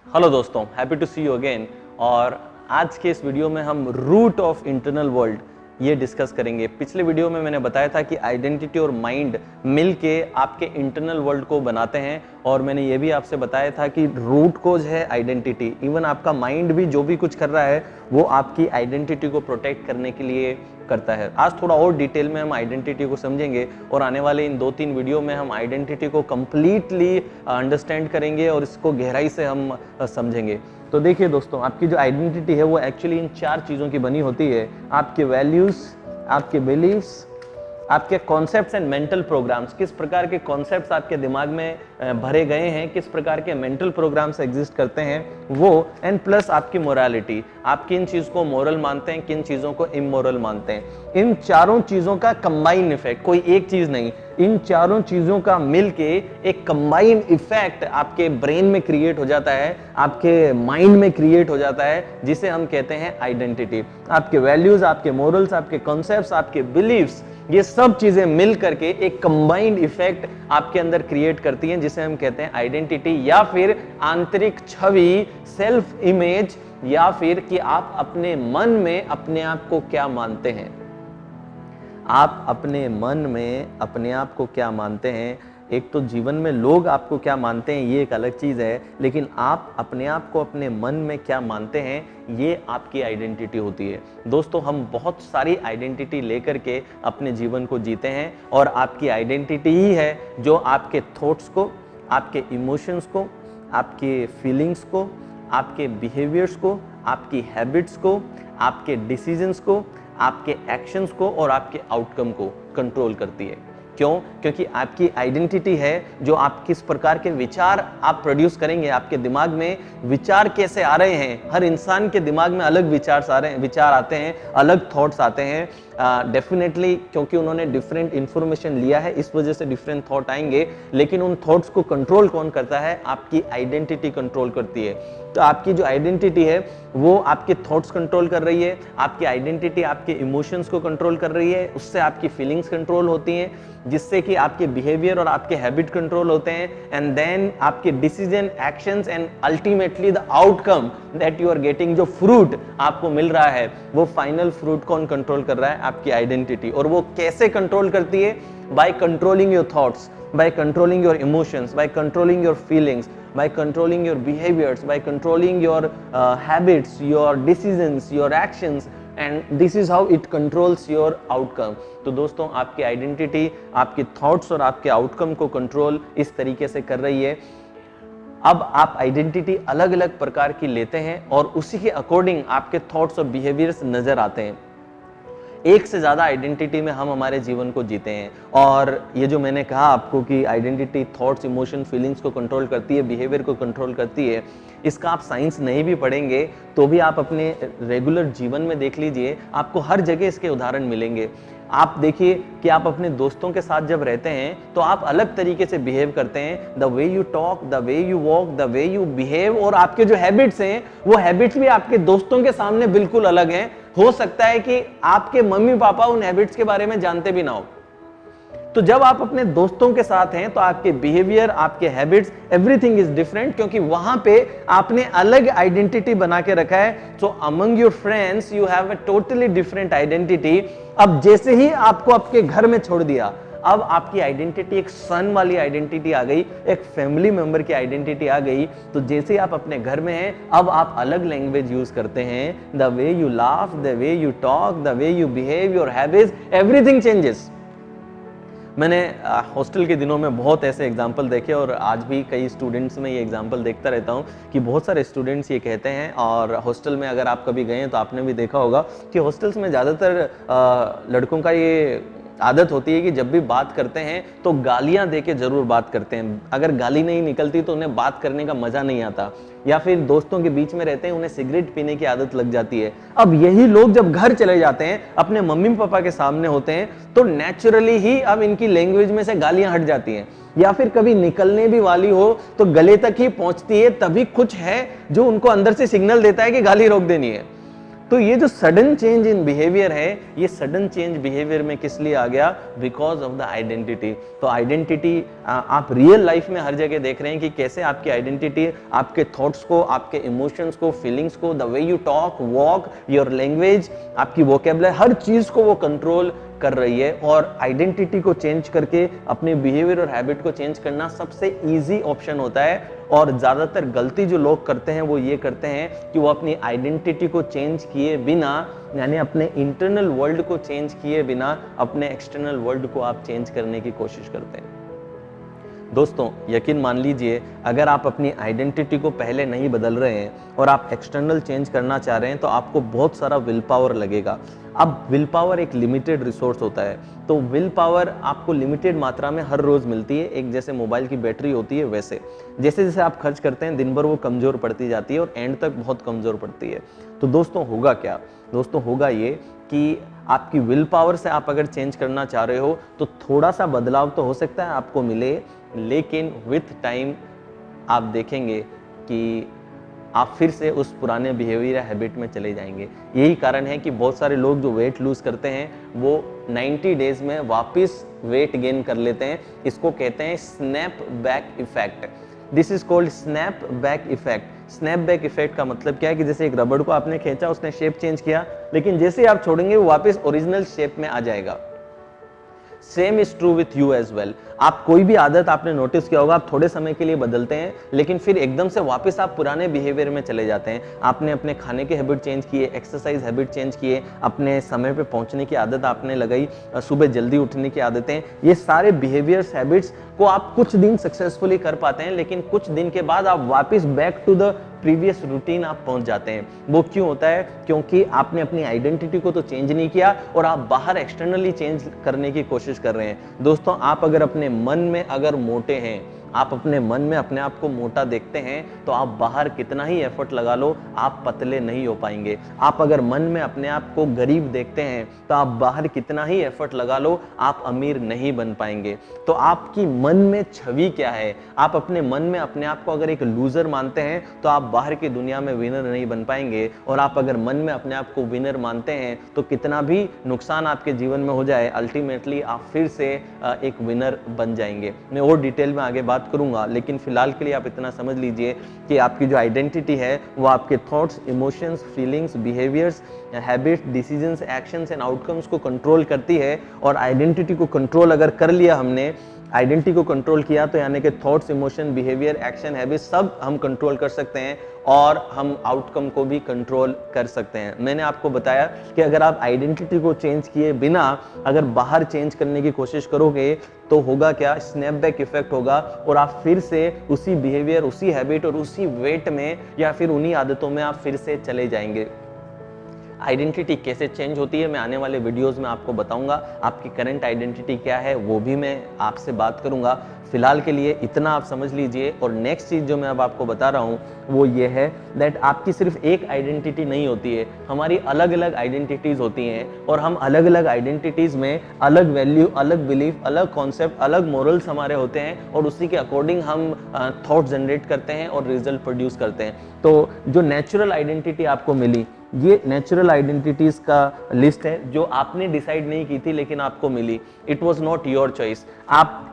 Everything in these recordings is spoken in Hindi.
हेलो दोस्तों, happy to see you again. और आज के इस वीडियो में हम रूट ऑफ इंटरनल वर्ल्ड ये डिस्कस करेंगे। पिछले वीडियो में मैंने बताया था कि आइडेंटिटी और माइंड मिलके आपके इंटरनल वर्ल्ड को बनाते हैं, और मैंने ये भी आपसे बताया था कि रूट कोज है आइडेंटिटी। इवन आपका माइंड भी जो भी कुछ कर रहा है वो आपकी आइडेंटिटी को प्रोटेक्ट करने के लिए करता है। आज थोड़ा और डिटेल में हम आइडेंटिटी को समझेंगे और आने वाले इन 2-3 वीडियो में हम आइडेंटिटी को कंप्लीटली अंडरस्टैंड करेंगे और इसको गहराई से हम समझेंगे। तो देखिए दोस्तों, आपकी जो आइडेंटिटी है वो एक्चुअली इन 4 चीज़ों की बनी होती है। आपके वैल्यूज़, आपके बिलीव्स, आपके कॉन्सेप्ट्स एंड मेंटल प्रोग्राम्स। किस प्रकार के कॉन्सेप्ट्स आपके दिमाग में भरे गए हैं, किस प्रकार के मेंटल प्रोग्राम्स एग्जिस्ट करते हैं वो, एंड प्लस आपकी मोरालिटी। आप किन चीज़ को मोरल मानते हैं, किन चीज़ों को इमोरल मानते हैं। इन चारों चीज़ों का कंबाइन इफेक्ट, कोई एक चीज़ नहीं, इन चारों चीज़ों का मिलके एक कंबाइन इफेक्ट आपके ब्रेन में क्रिएट हो जाता है, आपके माइंड में क्रिएट हो जाता है, जिसे हम कहते हैं आइडेंटिटी। आपके वैल्यूज, आपके मोरल्स, आपके कॉन्सेप्ट्स, आपके बिलीव्स, ये सब चीजें मिल करके एक कंबाइंड इफेक्ट आपके अंदर क्रिएट करती हैं, जिसे हम कहते हैं आइडेंटिटी, या फिर आंतरिक छवि, सेल्फ इमेज, या फिर कि आप अपने मन में अपने आप को क्या मानते हैं। आप अपने मन में अपने आप को क्या मानते हैं। एक तो जीवन में लोग आपको क्या मानते हैं ये एक अलग चीज़ है, लेकिन आप अपने आप को अपने मन में क्या मानते हैं ये आपकी आइडेंटिटी होती है। दोस्तों, हम बहुत सारी आइडेंटिटी लेकर के अपने जीवन को जीते हैं, और आपकी आइडेंटिटी ही है जो आपके थॉट्स को, आपके इमोशंस को, आपके फीलिंग्स को, आपके बिहेवियर्स को, आपकी हैबिट्स को, आपके डिसीजंस को, आपके एक्शंस को और आपके आउटकम को कंट्रोल करती है। क्यों? क्योंकि आपकी आइडेंटिटी है जो आप किस प्रकार के विचार आप प्रोड्यूस करेंगे। आपके दिमाग में विचार कैसे आ रहे हैं, हर इंसान के दिमाग में अलग विचार आते हैं, अलग थॉट्स आते हैं। डेफिनेटली क्योंकि उन्होंने डिफरेंट इंफॉर्मेशन लिया है, इस वजह से डिफरेंट थॉट आएंगे, लेकिन उन थॉट्स को कंट्रोल कौन करता है? आपकी आइडेंटिटी कंट्रोल करती है। तो आपकी जो आइडेंटिटी है वो आपके थॉट्स कंट्रोल कर रही है, आपकी आइडेंटिटी आपके इमोशंस को कंट्रोल कर रही है, उससे आपकी फीलिंग्स कंट्रोल होती हैं, जिससे कि आपके बिहेवियर और आपके हैबिट कंट्रोल होते हैं, एंड देन आपके decision, actions, and ultimately the outcome that you are getting, जो फ्रूट आपको मिल रहा है, वो फाइनल फ्रूट कौन कंट्रोल कर रहा है? आपकी आइडेंटिटी। और वो कैसे कंट्रोल करती है? By controlling your thoughts, by controlling your emotions, by controlling your feelings, by controlling your behaviors, by controlling your habits, your decisions, your actions, and this is how it controls your outcome. तो दोस्तों, आपकी आइडेंटिटी आपके थॉट्स और आपके आउटकम को कंट्रोल इस तरीके से कर रही है। अब आप आइडेंटिटी अलग अलग प्रकार की लेते हैं और उसी के अकॉर्डिंग आपके थॉट्स और बिहेवियर्स नजर आते हैं। एक से ज़्यादा आइडेंटिटी में हम हमारे जीवन को जीते हैं, और ये जो मैंने कहा आपको कि आइडेंटिटी थॉट्स, इमोशन, फीलिंग्स को कंट्रोल करती है, बिहेवियर को कंट्रोल करती है, इसका आप साइंस नहीं भी पढ़ेंगे तो भी आप अपने रेगुलर जीवन में देख लीजिए, आपको हर जगह इसके उदाहरण मिलेंगे। आप देखिए कि आप अपने दोस्तों के साथ जब रहते हैं तो आप अलग तरीके से बिहेव करते हैं। The way you talk, the way you walk, the way you behave, और आपके जो हैबिट्स हैं वो हैबिट्स भी आपके दोस्तों के सामने बिल्कुल अलग हैं। हो सकता है कि आपके मम्मी पापा उन हैबिट्स के बारे में जानते भी ना हो। तो जब आप अपने दोस्तों के साथ हैं तो आपके बिहेवियर, आपके हैबिट्स, एवरीथिंग इज डिफरेंट, क्योंकि वहां पे आपने अलग आइडेंटिटी बना के रखा है। सो among your friends you have a totally different identity. अब जैसे ही आपको आपके घर में छोड़ दिया, अब आपकी आइडेंटिटी एक सन वाली आइडेंटिटी आ गई, एक फैमिली मेंबर की आइडेंटिटी आ गई। तो जैसे ही आप अपने घर में हैं, अब आप अलग लैंग्वेज यूज करते हैं। The way you laugh, the way you talk, the way you behave, your habits, everything changes. मैंने हॉस्टल के दिनों में बहुत ऐसे एग्जाम्पल देखे, और आज भी कई स्टूडेंट्स में ये एग्जाम्पल देखता रहता हूँ कि बहुत सारे स्टूडेंट्स ये कहते हैं, और हॉस्टल में अगर आप कभी गए हैं तो आपने भी देखा होगा कि हॉस्टल्स में ज़्यादातर लड़कों का ये आदत होती है कि जब भी बात करते हैं तो गालियां दे के जरूर बात करते हैं। अगर गाली नहीं निकलती तो उन्हें बात करने का मजा नहीं आता, या फिर दोस्तों के बीच में रहते हैं उन्हें सिगरेट पीने की आदत लग जाती है। अब यही लोग जब घर चले जाते हैं, अपने मम्मी पापा के सामने होते हैं, तो नेचुरली ही अब इनकी लैंग्वेज में से गालियां हट जाती हैं, या फिर कभी निकलने भी वाली हो तो गले तक ही पहुंचती है, तभी कुछ है जो उनको अंदर से सिग्नल देता है कि गाली रोक देनी है। तो ये जो सडन चेंज इन बिहेवियर है, ये सडन चेंज बिहेवियर में किस लिए आ गया? Because of the identity. तो आइडेंटिटी आप रियल लाइफ में हर जगह देख रहे हैं कि कैसे आपकी आइडेंटिटी आपके थॉट्स को, आपके इमोशंस को, फीलिंग्स को, the way you talk, walk, your language, आपकी वोकेबुलरी, हर चीज को वो कंट्रोल कर रही है। और आइडेंटिटी को चेंज करके अपने बिहेवियर और हैबिट को चेंज करना सबसे इजी ऑप्शन होता है। और ज्यादातर गलती जो लोग करते हैं वो ये करते हैं कि वो अपनी आइडेंटिटी को चेंज किए बिना, यानी अपने इंटरनल वर्ल्ड को चेंज किए बिना अपने एक्सटर्नल वर्ल्ड को आप चेंज करने की कोशिश करते हैं। दोस्तों यकीन मान लीजिए, अगर आप अपनी आइडेंटिटी को पहले नहीं बदल रहे हैं और आप एक्सटर्नल चेंज करना चाह रहे हैं तो आपको बहुत सारा विल पावर लगेगा। अब विल पावर एक लिमिटेड रिसोर्स होता है, तो विल पावर आपको लिमिटेड मात्रा में हर रोज मिलती है। एक जैसे मोबाइल की बैटरी होती है, वैसे जैसे जैसे आप खर्च करते हैं दिन भर वो कमजोर पड़ती जाती है और एंड तक बहुत कमजोर पड़ती है। तो दोस्तों होगा क्या? दोस्तों होगा ये कि आपकी विल पावर से आप अगर चेंज करना चाह रहे हो तो थोड़ा सा बदलाव तो हो सकता है आपको मिले, लेकिन विथ टाइम आप देखेंगे कि आप फिर से उस पुराने बिहेवियर हैबिट में चले जाएंगे। यही कारण है कि बहुत सारे लोग जो वेट लूज करते हैं वो 90 डेज में वापस वेट गेन कर लेते हैं। इसको कहते हैं snap back effect. This is called snap back effect. Snap back effect का मतलब क्या है कि जैसे एक रबड़ को आपने खींचा, उसने शेप चेंज किया, लेकिन जैसे आप छोड़ेंगे वो वापस ओरिजिनल शेप में आ जाएगा। Same is true with you as well. आप कोई भी आदत आपने नोटिस किया होगा, आप थोड़े समय के लिए बदलते हैं लेकिन फिर एकदम से वापस आप पुराने बिहेवियर में चले जाते हैं। आपने अपने खाने के हैबिट चेंज किए, एक्सरसाइज हैबिट चेंज किए, अपने समय पे पहुंचने की आदत आपने लगाई, सुबह जल्दी उठने की आदतें, ये सारे बिहेवियर्स हैबिट्स को आप कुछ दिन सक्सेसफुली कर पाते हैं, लेकिन कुछ दिन के बाद आप वापस back to the previous routine आप पहुंच जाते हैं। वो क्यों होता है? क्योंकि आपने अपनी आइडेंटिटी को तो चेंज नहीं किया और आप बाहर एक्सटर्नली चेंज करने की कोशिश कर रहे हैं। दोस्तों आप अगर अपने मन में अगर मोटे हैं, आप अपने मन में अपने आप को मोटा देखते हैं, तो आप बाहर कितना ही एफर्ट लगा लो आप पतले नहीं हो पाएंगे। आप अगर मन में अपने आप को गरीब देखते हैं तो आप बाहर कितना ही एफर्ट लगा लो आप अमीर नहीं बन पाएंगे। तो आपकी मन में छवि क्या है? आप अपने मन में अपने आप को अगर एक लूजर मानते हैं तो आप बाहर की दुनिया में विनर नहीं बन पाएंगे। और आप अगर मन में अपने आप को विनर मानते हैं तो कितना भी नुकसान आपके जीवन में हो जाए, अल्टीमेटली आप फिर से एक विनर बन जाएंगे। मैं और डिटेल में आगे बात करूंगा, लेकिन फिलहाल के लिए आप इतना समझ लीजिए कि आपकी जो आइडेंटिटी है वो आपके thoughts, emotions, feelings, behaviours, habits, decisions, actions and outcomes को कंट्रोल करती है। और आइडेंटिटी को कंट्रोल अगर कर लिया हमने, आइडेंटिटी को कंट्रोल किया तो यानी कि thoughts, emotion, behaviour, action, habit सब हम कंट्रोल कर सकते हैं और हम आउटकम को भी कंट्रोल कर सकते हैं। मैंने आपको बताया कि अगर आप आइडेंटिटी को चेंज किए बिना अगर बाहर चेंज करने की कोशिश करोगे तो होगा क्या? स्नैपबैक इफेक्ट होगा और आप फिर से उसी बिहेवियर, उसी हैबिट और उसी वेट में या फिर उन्हीं आदतों में आप फिर से चले जाएंगे। आइडेंटिटी कैसे चेंज होती है मैं आने वाले वीडियोस में आपको बताऊंगा। आपकी करंट आइडेंटिटी क्या है वो भी मैं आपसे बात करूंगा। फिलहाल के लिए इतना आप समझ लीजिए। और नेक्स्ट चीज जो मैं अब आपको बता रहा हूं वो ये है दैट आपकी सिर्फ एक आइडेंटिटी नहीं होती है, हमारी अलग अलग आइडेंटिटीज होती हैं और हम अलग अलग आइडेंटिटीज में अलग वैल्यू, अलग बिलीफ, अलग कॉन्सेप्ट, अलग मोरल्स हमारे होते हैं और उसी के अकॉर्डिंग हम थॉट जनरेट करते हैं और रिजल्ट प्रोड्यूस करते हैं। तो जो नेचुरल आइडेंटिटी आपको मिली, ये नेचुरल आइडेंटिटीज का लिस्ट है जो आपने डिसाइड नहीं की थी लेकिन आपको मिली। It was not your choice. आप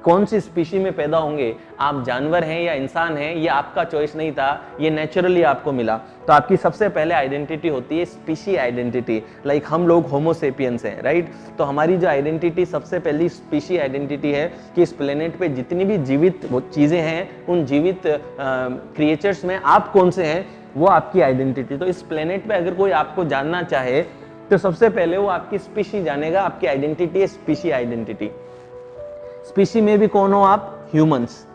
कौन सी स्पीशी में पैदा होंगे, आप जानवर हैं या इंसान हैं, ये आपका चॉइस नहीं था, ये नेचुरली आपको मिला। तो आपकी सबसे पहले आइडेंटिटी होती है स्पीशी आइडेंटिटी। लाइक हम लोग होमो सेपियंस हैं, राइट? तो हमारी जो आइडेंटिटी सबसे पहली स्पीशी आइडेंटिटी है कि इस प्लेनेट पे जितनी भी जीवित चीजें हैं उन जीवित क्रिएचर्स में आप कौन से हैं, वो आपकी आइडेंटिटी। तो इस प्लेनेट पे अगर कोई आपको जानना चाहे तो सबसे पहले वो आपकी स्पीशी जानेगा। आपकी आइडेंटिटी है स्पीशी आइडेंटिटी। स्पीशी में भी कौन हो आप? ह्यूमंस।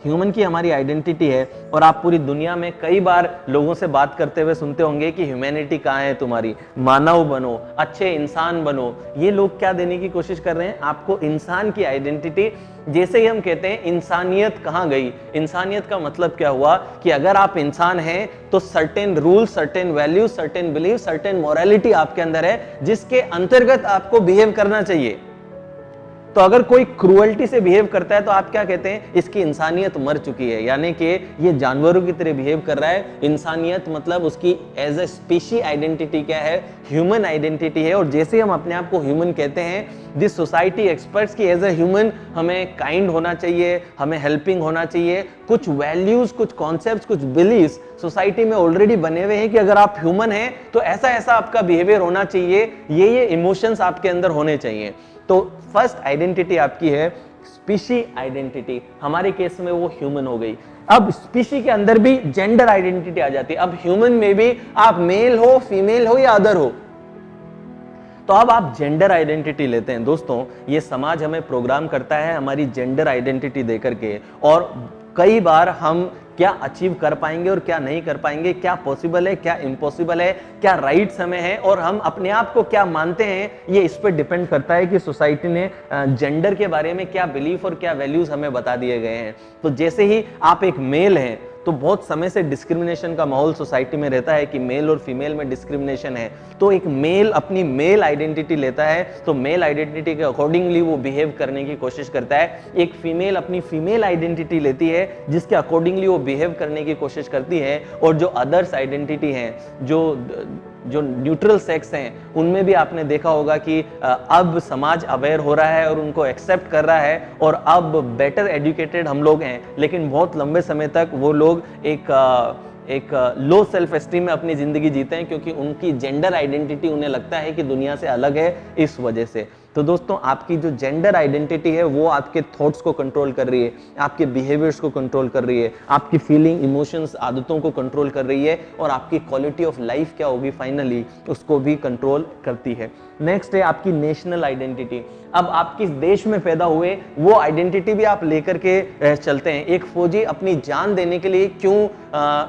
ह्यूमन की हमारी आइडेंटिटी है। और आप पूरी दुनिया में कई बार लोगों से बात करते हुए सुनते होंगे कि ह्यूमैनिटी कहाँ है तुम्हारी, मानव बनो, अच्छे इंसान बनो। ये लोग क्या देने की कोशिश कर रहे हैं? आपको इंसान की आइडेंटिटी। जैसे ही हम कहते हैं इंसानियत कहाँ गई, इंसानियत का मतलब क्या हुआ कि अगर आप इंसान हैं तो certain rule, certain value, certain belief, certain morality आपके अंदर है जिसके अंतर्गत आपको बिहेव करना चाहिए। तो अगर कोई क्रूअल्टी से बिहेव करता है तो आप क्या कहते हैं, इसकी इंसानियत मर चुकी है, यानी कि ये जानवरों की तरह बिहेव कर रहा है। इंसानियत मतलब उसकी एज ए स्पीशी आइडेंटिटी क्या है, ह्यूमन आइडेंटिटी है। और जैसे हम अपने आप को ह्यूमन कहते हैं, दिस सोसाइटी एक्सपर्ट्स की एज ए ह्यूमन हमें काइंड होना चाहिए, हमें हेल्पिंग होना चाहिए। कुछ वैल्यूज, कुछ कॉन्सेप्ट्स, कुछ बिलीव्स सोसाइटी में ऑलरेडी बने हुए हैं कि अगर आप ह्यूमन हैं तो ऐसा ऐसा आपका बिहेवियर होना चाहिए, ये इमोशंस आपके अंदर होने चाहिए। तो फर्स्ट आइडेंटिटी आपकी है स्पीशी आइडेंटिटी, हमारे केस में वो ह्यूमन हो गई। अब स्पीशी के अंदर भी जेंडर आइडेंटिटी आ जाती है। अब ह्यूमन में भी आप मेल हो, फीमेल हो या अदर हो, तो अब आप जेंडर आइडेंटिटी लेते हैं। दोस्तों, ये समाज हमें प्रोग्राम करता है हमारी जेंडर आइडेंटिटी देकर के, और कई बार हम क्या अचीव कर पाएंगे और क्या नहीं कर पाएंगे, क्या पॉसिबल है, क्या इम्पॉसिबल है, क्या राइट्स हमें हैं और हम अपने आप को क्या मानते हैं, ये इस पर डिपेंड करता है कि सोसाइटी ने जेंडर के बारे में क्या बिलीफ और क्या वैल्यूज हमें बता दिए गए हैं। तो जैसे ही आप एक मेल हैं तो बहुत समय से डिस्क्रिमिनेशन का माहौल सोसाइटी में रहता है कि मेल और फीमेल में डिस्क्रिमिनेशन है। तो एक मेल अपनी मेल आइडेंटिटी लेता है तो मेल आइडेंटिटी के अकॉर्डिंगली वो बिहेव करने की कोशिश करता है। एक फीमेल अपनी फीमेल आइडेंटिटी लेती है जिसके अकॉर्डिंगली वो बिहेव करने की कोशिश करती है। और जो अदर्स आइडेंटिटी हैं, जो न्यूट्रल सेक्स हैं, उनमें भी आपने देखा होगा कि अब समाज अवेयर हो रहा है और उनको एक्सेप्ट कर रहा है और अब बेटर एजुकेटेड हम लोग हैं। लेकिन बहुत लंबे समय तक वो लोग एक लो सेल्फ एस्टीम में अपनी जिंदगी जीते हैं क्योंकि उनकी जेंडर आइडेंटिटी उन्हें लगता है कि दुनिया से अलग है, इस वजह से। तो दोस्तों, आपकी जो जेंडर आइडेंटिटी है वो आपके थॉट्स को कंट्रोल कर रही है, आपके बिहेवियर्स को कंट्रोल कर रही है, आपकी फीलिंग, इमोशंस, आदतों को कंट्रोल कर रही है और आपकी क्वालिटी ऑफ लाइफ क्या होगी फाइनली उसको भी कंट्रोल करती है। नेक्स्ट है आपकी नेशनल आइडेंटिटी। अब आप किस देश में पैदा हुए वो आइडेंटिटी भी आप लेकर के चलते हैं। एक फौजी अपनी जान देने के लिए क्यों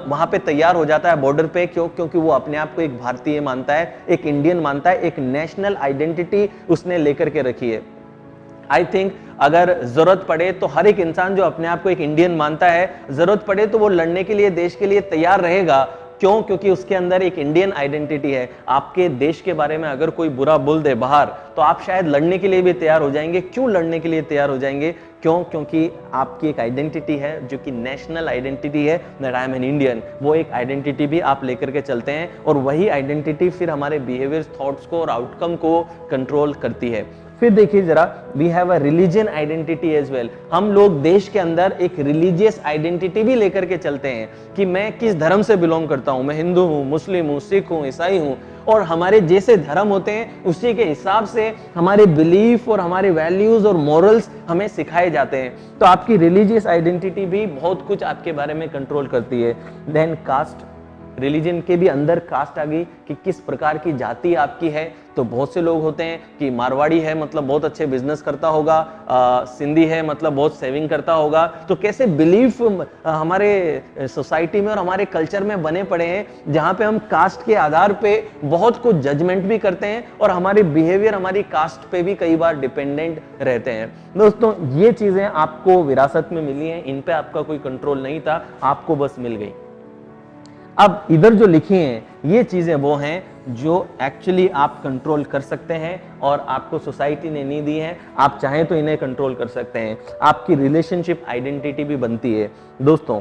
वहां पे तैयार हो जाता है बॉर्डर पे, क्योंकि वो अपने आप को एक भारतीय मानता है, एक इंडियन मानता है, एक नेशनल आइडेंटिटी उसने लेकर के रखी है। आई थिंक अगर जरूरत पड़े तो हर एक इंसान जो अपने आप को एक इंडियन मानता है, जरूरत पड़े तो वो लड़ने के लिए, देश के लिए तैयार रहेगा। क्यों? क्योंकि उसके अंदर एक इंडियन आइडेंटिटी है। आपके देश के बारे में अगर कोई बुरा बोल दे बाहर तो आप शायद लड़ने के लिए भी तैयार हो जाएंगे। क्यों लड़ने के लिए तैयार हो जाएंगे? क्यों? क्योंकि आपकी एक आइडेंटिटी है जो कि नेशनल आइडेंटिटी है, that I am an Indian. वो एक आइडेंटिटी भी आप लेकर के चलते हैं और वही आइडेंटिटी फिर हमारे बिहेवियर, थॉट्स को और आउटकम को कंट्रोल करती है। फिर देखिए जरा, we have a religion identity as well. हम लोग देश के अंदर एक रिलीजियस आइडेंटिटी भी लेकर के चलते हैं कि मैं किस धर्म से बिलोंग करता हूं, मैं हिंदू हूं, मुस्लिम हूं, सिख हूं, ईसाई हूं। और हमारे जैसे धर्म होते हैं उसी के हिसाब से हमारे बिलीफ और हमारे वैल्यूज और मॉरल्स हमें सिखाए जाते हैं। तो आपकी रिलीजियस आइडेंटिटी भी बहुत कुछ आपके बारे में कंट्रोल करती है। देन कास्ट, रिलीजन के भी अंदर कास्ट आ गई कि किस प्रकार की जाति आपकी है। तो बहुत से लोग होते हैं कि मारवाड़ी है मतलब बहुत अच्छे बिजनेस करता होगा, सिंधी है मतलब बहुत सेविंग करता होगा। तो कैसे बिलीफ हमारे सोसाइटी में और हमारे कल्चर में बने पड़े हैं जहां पे हम कास्ट के आधार पे बहुत कुछ जजमेंट भी करते हैं और हमारे बिहेवियर हमारी कास्ट पे भी कई बार डिपेंडेंट रहते हैं। दोस्तों, ये चीजें आपको विरासत में मिली हैं, इन पे आपका कोई कंट्रोल नहीं था, आपको बस मिल गई। अब इधर जो लिखी हैं ये चीजें वो हैं जो एक्चुअली आप कंट्रोल कर सकते हैं और आपको सोसाइटी ने नहीं दी है। आप चाहें तो इन्हें कंट्रोल कर सकते हैं। आपकी रिलेशनशिप आइडेंटिटी भी बनती है। दोस्तों,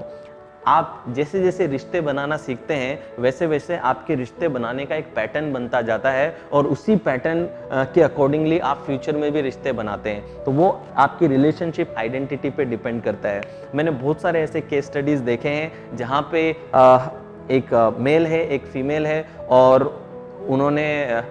आप जैसे जैसे रिश्ते बनाना सीखते हैं वैसे वैसे आपके रिश्ते बनाने का एक पैटर्न बनता जाता है और उसी पैटर्न के अकॉर्डिंगली आप फ्यूचर में भी रिश्ते बनाते हैं। तो वो आपकी रिलेशनशिप आइडेंटिटी पे डिपेंड करता है। मैंने बहुत सारे ऐसे केस स्टडीज देखे हैं जहाँ पे एक मेल है, एक फीमेल है और उन्होंने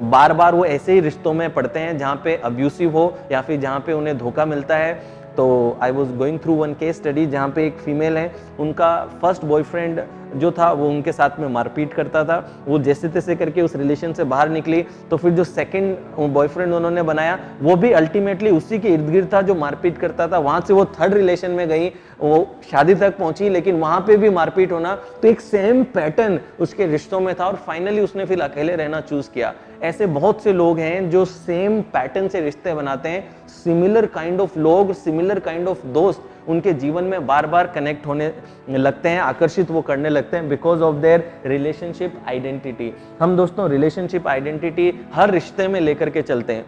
बार बार वो ऐसे ही रिश्तों में पड़ते हैं जहाँ पे अब्यूसिव हो या फिर जहाँ पे उन्हें धोखा मिलता है। तो I was going through one case study जहाँ पे एक फीमेल है, उनका फर्स्ट बॉयफ्रेंड जो था वो उनके साथ में मारपीट करता था। वो जैसे तैसे करके उस रिलेशन से बाहर निकली तो फिर जो सेकंड बॉयफ्रेंड उन्होंने बनाया वो भी अल्टीमेटली उसी के इर्द गिर्द था जो मारपीट करता था। वहां से वो थर्ड रिलेशन में गई, वो शादी तक पहुंची लेकिन वहां पे भी मारपीट होना। तो एक सेम पैटर्न उसके रिश्तों में था और फाइनली उसने फिर अकेले रहना चूज किया। ऐसे बहुत से लोग हैं जो सेम पैटर्न से रिश्ते बनाते हैं। सिमिलर काइंड ऑफ लोग, सिमिलर काइंड ऑफ दोस्त उनके जीवन में बार बार कनेक्ट होने लगते हैं, आकर्षित वो करने लगते हैं because of their relationship identity. हम दोस्तों रिलेशनशिप आइडेंटिटी हर रिश्ते में लेकर के चलते हैं।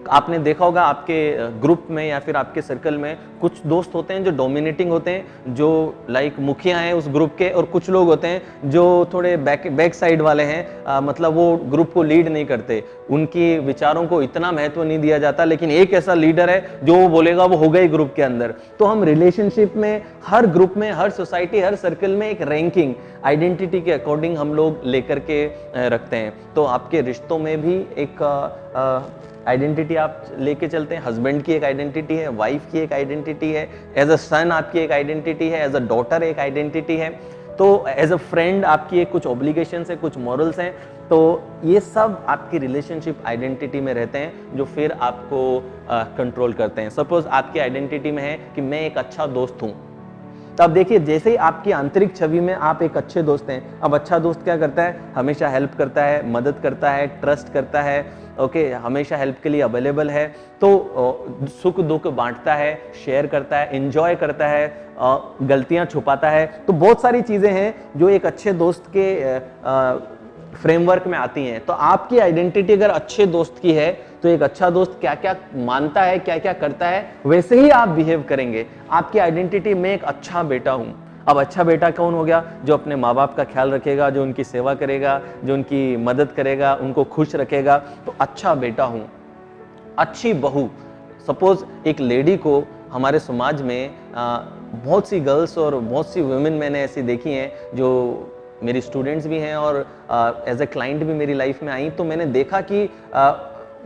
आपने देखा होगा आपके ग्रुप में या फिर आपके सर्कल में कुछ दोस्त होते हैं जो डोमिनेटिंग होते हैं, जो लाइक मुखिया हैं उस ग्रुप के, और कुछ लोग होते हैं जो थोड़े बैक साइड वाले हैं, मतलब वो ग्रुप को लीड नहीं करते, उनकी विचारों को इतना महत्व नहीं दिया जाता, लेकिन एक ऐसा लीडर है जो वो बोलेगा वो होगा ही ग्रुप के अंदर। तो हम रिलेशनशिप में, हर ग्रुप में, हर सोसाइटी, हर सर्कल में एक रैंकिंग आइडेंटिटी के अकॉर्डिंग हम लोग लेकर के रखते हैं। तो आपके रिश्तों में भी एक आइडेंटिटी आप लेके चलते हैं। हस्बैंड की एक आइडेंटिटी है, वाइफ की एक आइडेंटिटी है, एज अ सन आपकी एक आइडेंटिटी है, एज अ डॉटर एक आइडेंटिटी है, तो एज अ फ्रेंड आपकी एक कुछ ऑब्लिगेशंस है, कुछ मॉरल्स हैं। तो ये सब आपकी रिलेशनशिप आइडेंटिटी में रहते हैं जो फिर आपको कंट्रोल करते हैं। सपोज आपकी आइडेंटिटी में है कि मैं एक अच्छा दोस्त हूँ, तो अब देखिए जैसे ही आपकी आंतरिक छवि में आप एक अच्छे दोस्त हैं, अब अच्छा दोस्त क्या करता है, हमेशा हेल्प करता है, मदद करता है, ट्रस्ट करता है, ओके, हमेशा हेल्प के लिए अवेलेबल है, तो सुख दुख बांटता है, शेयर करता है, एंजॉय करता है, गलतियां छुपाता है। तो बहुत सारी चीजें हैं जो एक अच्छे दोस्त के फ्रेमवर्क में आती हैं। तो आपकी आइडेंटिटी अगर अच्छे दोस्त की है तो एक अच्छा दोस्त क्या क्या मानता है, क्या क्या करता है, वैसे ही आप बिहेव करेंगे। आपकी आइडेंटिटी में एक अच्छा बेटा हूं। अब अच्छा बेटा कौन हो गया, जो अपने माँ बाप का ख्याल रखेगा, जो उनकी सेवा करेगा, जो उनकी मदद करेगा, उनको खुश रखेगा, तो अच्छा बेटा हूं। अच्छी बहू, सपोज एक लेडी को हमारे समाज में बहुत सी गर्ल्स और बहुत सी वुमेन मैंने ऐसी देखी हैं जो मेरी स्टूडेंट्स भी हैं और एज ए क्लाइंट भी मेरी लाइफ में आई, तो मैंने देखा कि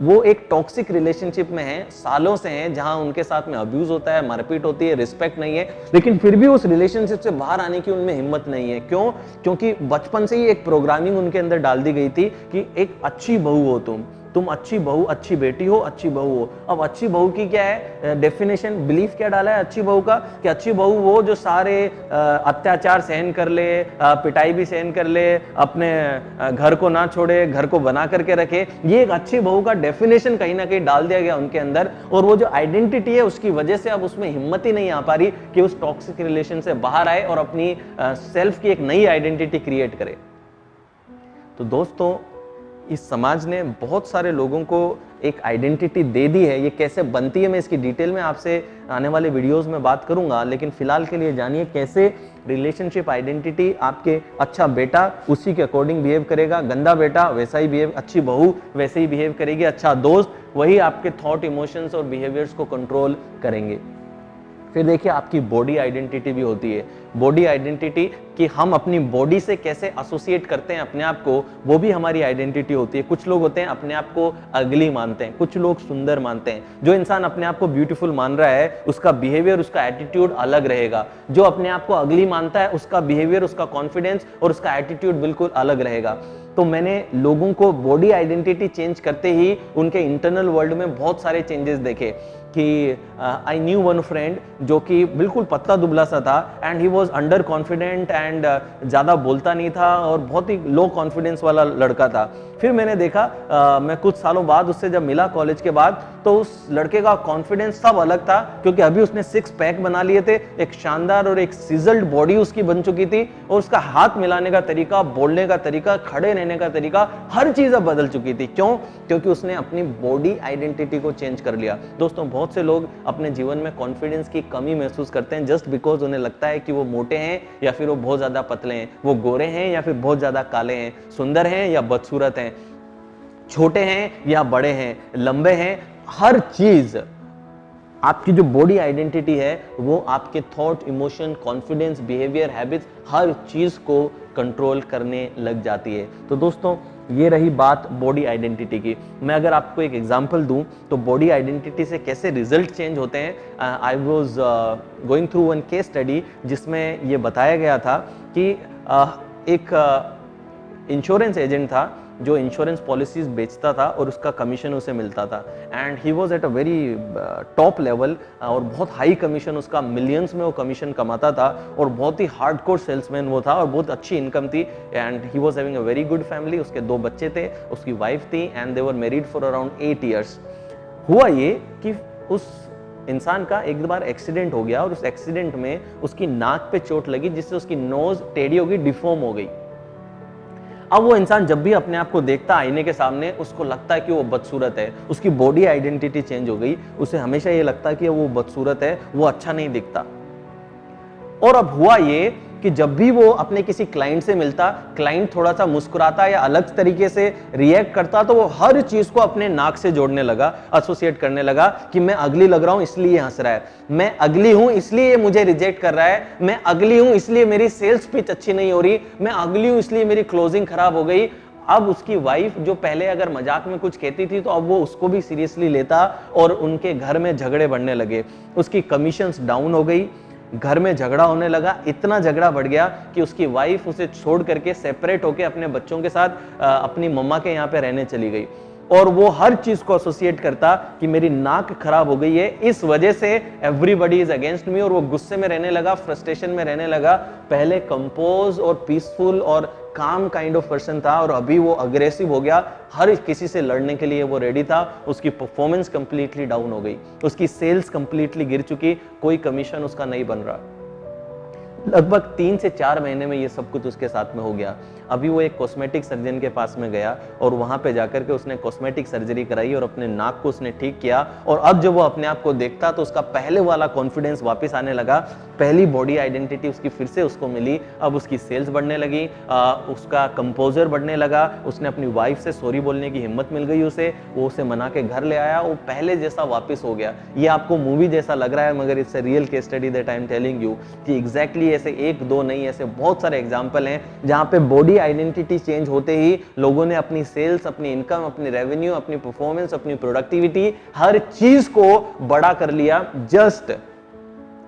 वो एक टॉक्सिक रिलेशनशिप में हैं, सालों से हैं, जहां उनके साथ में अब्यूज होता है, मारपीट होती है, रिस्पेक्ट नहीं है, लेकिन फिर भी उस रिलेशनशिप से बाहर आने की उनमें हिम्मत नहीं है। क्यों? क्योंकि बचपन से ही एक प्रोग्रामिंग उनके अंदर डाल दी गई थी कि एक अच्छी बहू हो तुम अच्छी बहू, अच्छी बेटी हो, अच्छी बहू हो। अब अच्छी बहू की क्या है डेफिनेशन, बिलीफ क्या डाला है अच्छी बहू का, कि अच्छी बहू वो जो सारे अत्याचार सहन कर ले, पिटाई भी सहन कर ले, अपने घर को ना छोड़े, घर को बना करके रखे। ये एक अच्छी बहू का डेफिनेशन कहीं ना कहीं डाल दिया गया उनके अंदर, और वो जो आइडेंटिटी है उसकी वजह से अब उसमें हिम्मत ही नहीं आ पा रही कि उस टॉक्सिक रिलेशन से बाहर आए और अपनी सेल्फ की एक नई आइडेंटिटी क्रिएट करे। तो दोस्तों, इस समाज ने बहुत सारे लोगों को एक आइडेंटिटी दे दी है। ये कैसे बनती है मैं इसकी डिटेल में आपसे आने वाले वीडियोस में बात करूंगा, लेकिन फिलहाल के लिए जानिए कैसे रिलेशनशिप आइडेंटिटी आपके अच्छा बेटा उसी के अकॉर्डिंग बिहेव करेगा, गंदा बेटा वैसा ही बिहेव, अच्छी बहू वैसे ही बिहेव करेगी, अच्छा दोस्त वही आपके थॉट, इमोशंस और बिहेवियर्स को कंट्रोल करेंगे। फिर देखिए आपकी बॉडी आइडेंटिटी भी होती है। बॉडी आइडेंटिटी कि हम अपनी बॉडी से कैसे एसोसिएट करते हैं अपने आप को, वो भी हमारी आइडेंटिटी होती है। कुछ लोग होते हैं अपने आप को अगली मानते हैं, कुछ लोग सुंदर मानते हैं। जो इंसान अपने आप को ब्यूटीफुल मान रहा है उसका बिहेवियर, उसका एटीट्यूड अलग रहेगा। जो अपने आप को अगली मानता है उसका बिहेवियर, उसका कॉन्फिडेंस और उसका एटीट्यूड बिल्कुल अलग रहेगा। तो मैंने लोगों को बॉडी आइडेंटिटी चेंज करते ही उनके इंटरनल वर्ल्ड में बहुत सारे चेंजेस देखे कि आई न्यू वन फ्रेंड जो कि बिल्कुल पतला दुबला सा था, and he was under confident and ज़्यादा बोलता नहीं था और बहुत ही लो कॉन्फिडेंस वाला लड़का था। फिर मैंने देखा मैं कुछ सालों बाद उससे जब मिला कॉलेज के बाद, तो उस लड़के का कॉन्फिडेंस सब अलग था, क्योंकि अभी उसने 6 पैक बना लिए थे, एक शानदार और एक सिजल्ड बॉडी उसकी बन चुकी थी, और उसका हाथ मिलाने का तरीका, बोलने का तरीका, खड़े रहने का तरीका, हर चीज़ अब बदल चुकी थी। क्यों? क्योंकि उसने अपनी बॉडी आइडेंटिटी को चेंज कर लिया। दोस्तों, बहुत से लोग अपने जीवन में कॉन्फिडेंस की कमी महसूस करते हैं जस्ट बिकॉज उन्हें लगता है कि वो मोटे हैं या फिर वो बहुत ज्यादा पतले हैं, वो गोरे हैं या फिर बहुत ज्यादा काले हैं, सुंदर हैं या बदसूरत हैं, छोटे हैं या बड़े हैं, लंबे हैं। हर चीज, आपकी जो बॉडी आइडेंटिटी है वो आपके thought, emotion, confidence, behaviour, habits, हर चीज को कंट्रोल करने लग जाती है। तो दोस्तों, ये रही बात बॉडी आइडेंटिटी की। मैं अगर आपको एक एग्जांपल दूं तो बॉडी आइडेंटिटी से कैसे रिजल्ट चेंज होते हैं, I was going through one case study जिसमें ये बताया गया था कि एक इंश्योरेंस एजेंट था जो इंश्योरेंस पॉलिसीज बेचता था और उसका कमीशन उसे मिलता था, and he was at a very top level, और बहुत हाई कमीशन उसका, मिलियंस में वो कमीशन कमाता था, और बहुत ही हार्डकोर सेल्समैन वो था और बहुत अच्छी इनकम थी, and he was having a very good family. उसके 2 बच्चे थे, उसकी वाइफ थी, and they were married for around 8 years. हुआ ये कि उस इंसान का एक बार एक्सीडेंट हो गया और उस एक्सीडेंट में उसकी नाक पे चोट लगी जिससे उसकी नोज टेढ़ी हो गई, डिफॉर्म हो गई। अब वो इंसान जब भी अपने आप को देखता आईने के सामने, उसको लगता है कि वो बदसूरत है, उसकी बॉडी आइडेंटिटी चेंज हो गई, उसे हमेशा ये लगता है कि वो बदसूरत है, वो अच्छा नहीं दिखता। और अब हुआ ये कि जब भी वो अपने किसी क्लाइंट से मिलता, क्लाइंट थोड़ा सा मुस्कुराता या अलग तरीके से रिएक्ट करता, तो वो हर चीज को अपने नाक से जोड़ने लगा, एसोसिएट करने लगा कि मैं अगली लग रहा हूं इसलिए हंस रहा है, मैं अगली हूं इसलिए ये मुझे रिजेक्ट कर रहा है, मैं अगली हूं इसलिए मेरी सेल्स पिच अच्छी नहीं हो रही, मैं अगली हूं इसलिए मेरी क्लोजिंग खराब हो गई। अब उसकी वाइफ जो पहले अगर मजाक में कुछ कहती थी तो अब वो उसको भी सीरियसली लेता और उनके घर में झगड़े बढ़ने लगे। उसकी कमीशंस डाउन हो गई, घर में झगड़ा होने लगा, इतना झगड़ा बढ़ गया कि उसकी वाइफ उसे छोड़ करके सेपरेट होकर अपने बच्चों के साथ अपनी मम्मा के यहाँ पे रहने चली गई। और वो हर चीज को एसोसिएट करता कि मेरी नाक खराब हो गई है, इस वजह से एवरीबॉडी इज अगेंस्ट मी, और वो गुस्से में रहने लगा, फ्रस्ट्रेशन में रहने लगा। पहले कंपोज और पीसफुल और काम काइंड ऑफ पर्सन था और अभी वो अग्रेसिव हो गया, हर किसी से लड़ने के लिए वो रेडी था। उसकी परफॉर्मेंस कंप्लीटली डाउन हो गई, उसकी सेल्स कंप्लीटली गिर चुकी, कोई कमीशन उसका नहीं बन रहा। लगभग 3 से 4 महीने में ये सब कुछ उसके साथ में हो गया। अभी वो एक कॉस्मेटिक सर्जन के पास में गया और वहां पे जाकर के उसने कॉस्मेटिक सर्जरी कराई और अपने नाक को उसने ठीक किया। और अब जब वो अपने आप को देखता तो उसका पहले वाला कॉन्फिडेंस वापस आने लगा, पहली बॉडी आइडेंटिटी उसकी फिर से उसको मिली। अब उसकी सेल्स बढ़ने लगी, उसका कंपोजर बढ़ने लगा, उसने अपनी वाइफ से सॉरी बोलने की हिम्मत मिल गई उसे, वो उसे मना के घर ले आया, वो पहले जैसा वापस हो गया। ये आपको मूवी जैसा लग रहा है मगर it's a real case study that I am telling you कि एग्जैक्टली ऐसे 1-2 नहीं, ऐसे बहुत सारे एग्जाम्पल हैं जहां पे बॉडी आइडेंटिटी चेंज होते ही लोगों ने अपनी सेल्स, अपनी इनकम, अपनी रेवेन्यू, अपनी परफॉर्मेंस, अपनी प्रोडक्टिविटी, हर चीज को बड़ा कर लिया just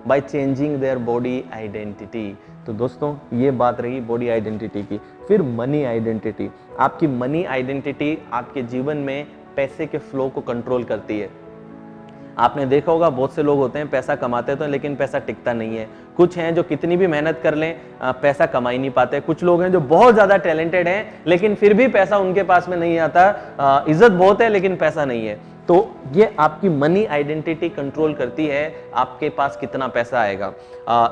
by changing their body identity. तो दोस्तों ये बात रही बॉडी आइडेंटिटी की। फिर मनी आइडेंटिटी। आपकी मनी आइडेंटिटी आपके जीवन में पैसे के फ्लो को कंट्रोल करती है। आपने देखा होगा बहुत से लोग होते हैं पैसा कमाते तो लेकिन पैसा टिकता नहीं है। कुछ हैं जो कितनी भी मेहनत कर लें पैसा कमा ही नहीं पाते। कुछ लोग हैं जो बहुत ज्यादा टैलेंटेड हैं लेकिन फिर भी पैसा उनके पास में नहीं आता। इज्जत बहुत है लेकिन पैसा नहीं है। तो ये आपकी मनी आइडेंटिटी कंट्रोल करती है आपके पास कितना पैसा आएगा।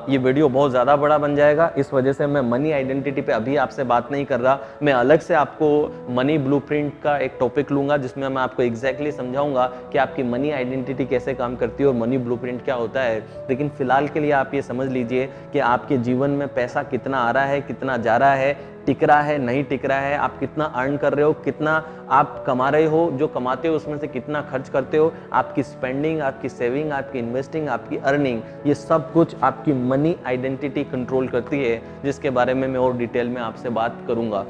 ये वीडियो बहुत ज़्यादा बड़ा बन जाएगा, इस वजह से मैं मनी आइडेंटिटी पे अभी आपसे बात नहीं कर रहा। मैं अलग से आपको मनी ब्लूप्रिंट का एक टॉपिक लूंगा जिसमें मैं आपको एग्जैक्टली समझाऊंगा कि आपकी मनी आइडेंटिटी कैसे काम करती है और मनी ब्लूप्रिंट क्या होता है। लेकिन फिलहाल के लिए आप ये समझ लीजिए कि आपके जीवन में पैसा कितना आ रहा है, कितना जा रहा है, टिक रहा है, नहीं टिक रहा है, आप कितना अर्न कर रहे हो, कितना आप कमा रहे हो, जो कमाते हो उसमें से कितना खर्च करते हो, आपकी स्पेंडिंग, आपकी सेविंग, आपकी इन्वेस्टिंग, आपकी अर्निंग, ये सब कुछ आपकी मनी आइडेंटिटी कंट्रोल करती है, जिसके बारे में मैं और डिटेल में आपसे बात करूंगा।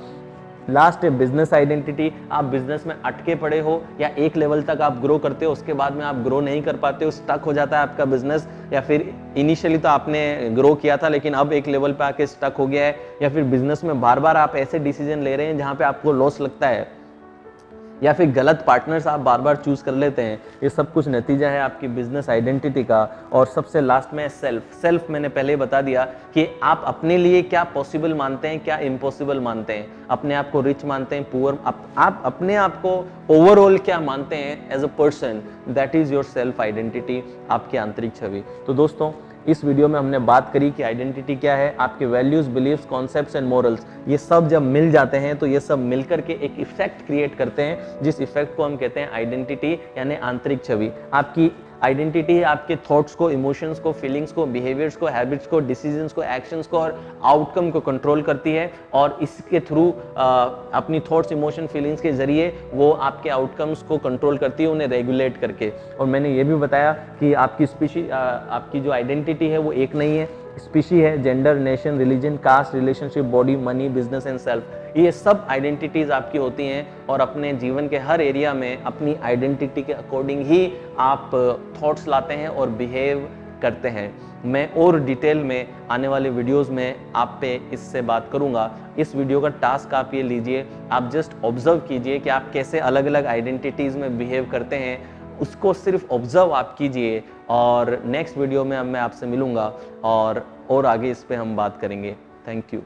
लास्ट है बिजनेस आइडेंटिटी। आप बिजनेस में अटके पड़े हो या एक लेवल तक आप ग्रो करते हो, उसके बाद में आप ग्रो नहीं कर पाते हो, स्टक हो जाता है आपका बिजनेस, या फिर इनिशियली तो आपने ग्रो किया था लेकिन अब एक लेवल पे आके स्टक हो गया है, या फिर बिजनेस में बार बार आप ऐसे डिसीजन ले रहे हैं जहां पे आपको लॉस लगता है, या फिर गलत पार्टनर्स आप बार बार चूज कर लेते हैं। ये सब कुछ नतीजा है आपकी बिजनेस आइडेंटिटी का। और सबसे लास्ट में सेल्फ मैंने पहले ही बता दिया कि आप अपने लिए क्या पॉसिबल मानते हैं, क्या इम्पॉसिबल मानते हैं, अपने आप को रिच मानते हैं, पुअर, आप अपने आप को ओवरऑल क्या मानते हैं as a person, that is your self identity, आपकी आंतरिक छवि। तो दोस्तों इस वीडियो में हमने बात करी कि आइडेंटिटी क्या है, आपके values, beliefs, concepts and morals, ये सब जब मिल जाते हैं तो ये सब मिलकर के एक इफेक्ट क्रिएट करते हैं, जिस इफेक्ट को हम कहते हैं आइडेंटिटी यानी आंतरिक छवि। आपकी आइडेंटिटी आपके थॉट्स को, इमोशंस को, फीलिंग्स को, बिहेवियर्स को, हैबिट्स को, डिसीजंस को, एक्शंस को और आउटकम को कंट्रोल करती है, और इसके थ्रू अपनी थॉट्स, इमोशन, फीलिंग्स के जरिए वो आपके आउटकम्स को कंट्रोल करती है, उन्हें रेगुलेट करके। और मैंने ये भी बताया कि आपकी स्पीशी, आपकी जो आइडेंटिटी है वो एक नहीं है, स्पीशी है, gender, nation, religion, caste, relationship, body, money, business and self, ये सब आइडेंटिटीज आपकी होती हैं। और अपने जीवन के हर एरिया में अपनी आइडेंटिटी के अकॉर्डिंग ही आप थॉट्स लाते हैं और बिहेव करते हैं। मैं और डिटेल में आने वाले वीडियोस में आप पे इससे बात करूंगा। इस वीडियो का टास्क आप ये लीजिए, आप जस्ट ऑब्जर्व कीजिए कि आप कैसे अलग अलग आइडेंटिटीज में बिहेव करते हैं, उसको सिर्फ ऑब्जर्व आप कीजिए। और नेक्स्ट वीडियो में अब मैं आपसे मिलूंगा और आगे इस पे हम बात करेंगे। Thank you.